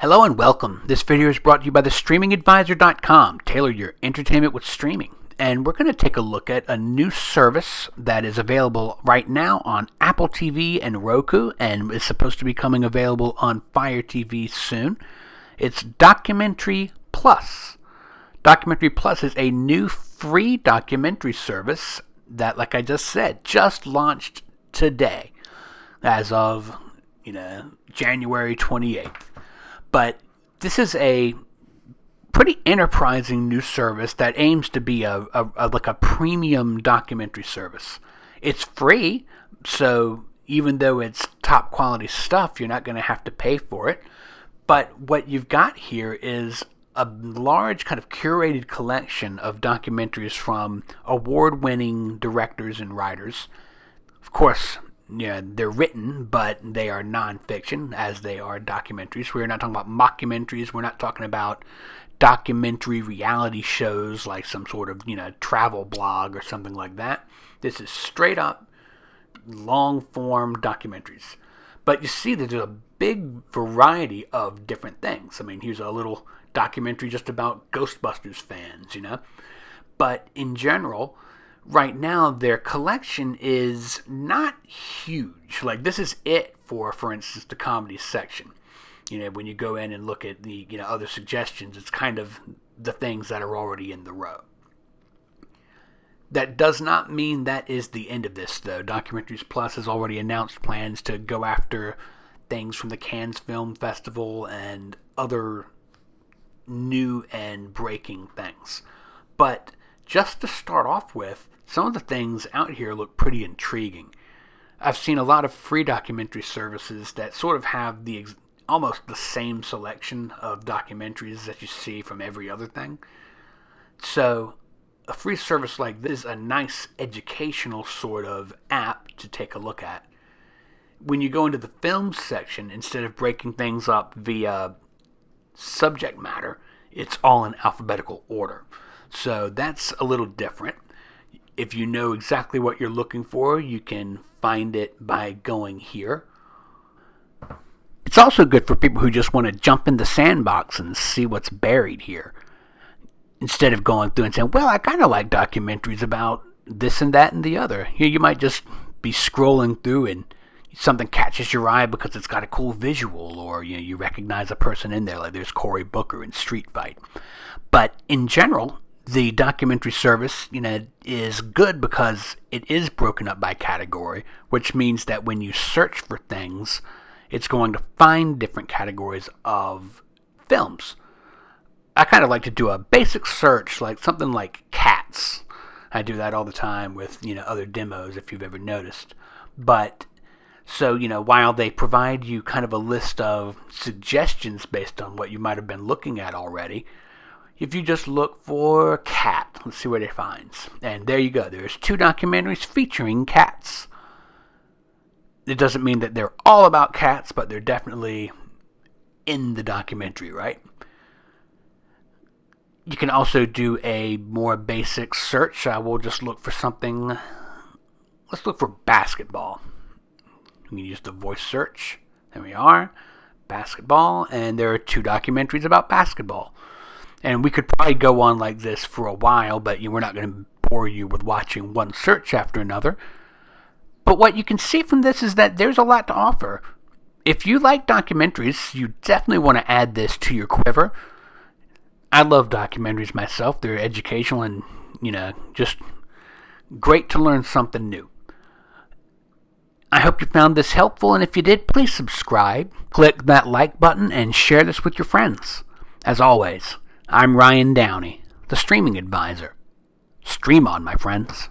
Hello and welcome. This video is brought to you by thestreamingadvisor.com. Tailor your entertainment with streaming. And we're going to take a look at a new service that is available right now on Apple TV and Roku and is supposed to be coming available on Fire TV soon. It's Documentary Plus. Documentary Plus is a new free documentary service that, like I just said, just launched today as of, January 28th. But this is a pretty enterprising new service that aims to be a premium documentary service. It's free, so even though it's top quality stuff, you're not going to have to pay for it. But what you've got here is a large kind of curated collection of documentaries from award-winning directors and writers. Of course, they're written, but they are nonfiction, as they are documentaries. We're not talking about mockumentaries. We're not talking about documentary reality shows like some sort of, travel blog or something like that. This is straight up long-form documentaries. But you see that there's a big variety of different things. I mean, here's a little documentary just about Ghostbusters fans, But in general, right now, their collection is not huge. Like, this is it for instance, the comedy section. When you go in and look at the, other suggestions, it's kind of the things that are already in the row. That does not mean that is the end of this, though. Documentaries Plus has already announced plans to go after things from the Cannes Film Festival and other new and breaking things. But just to start off with, some of the things out here look pretty intriguing. I've seen a lot of free documentary services that sort of have almost the same selection of documentaries that you see from every other thing. So a free service like this is a nice educational sort of app to take a look at. When you go into the films section, instead of breaking things up via subject matter, it's all in alphabetical order. So that's a little different. If you know exactly what you're looking for, you can find it by going here. It's also good for people who just want to jump in the sandbox and see what's buried here. Instead of going through and saying, well, I kind of like documentaries about this and that and the other. Here you might just be scrolling through and something catches your eye because it's got a cool visual, or you recognize a person in there, like there's Cory Booker in Street Fight. But in general, the documentary service, is good because it is broken up by category, which means that when you search for things, it's going to find different categories of films. I kind of like to do a basic search, like something like cats. I do that all the time with, other demos, if you've ever noticed. But, so, while they provide you kind of a list of suggestions based on what you might have been looking at already, if you just look for cat, let's see what it finds. And there you go. There's 2 documentaries featuring cats. It doesn't mean that they're all about cats, but they're definitely in the documentary, right? You can also do a more basic search. I will just look for something. Let's look for basketball. You can use the voice search. There we are. Basketball. And there are 2 documentaries about basketball. And we could probably go on like this for a while, but we're not going to bore you with watching one search after another. But what you can see from this is that there's a lot to offer. If you like documentaries, you definitely want to add this to your quiver. I love documentaries myself. They're educational and, just great to learn something new. I hope you found this helpful, and if you did, please subscribe, click that like button, and share this with your friends. As always, I'm Ryan Downey, the Streaming Advisor. Stream on, my friends.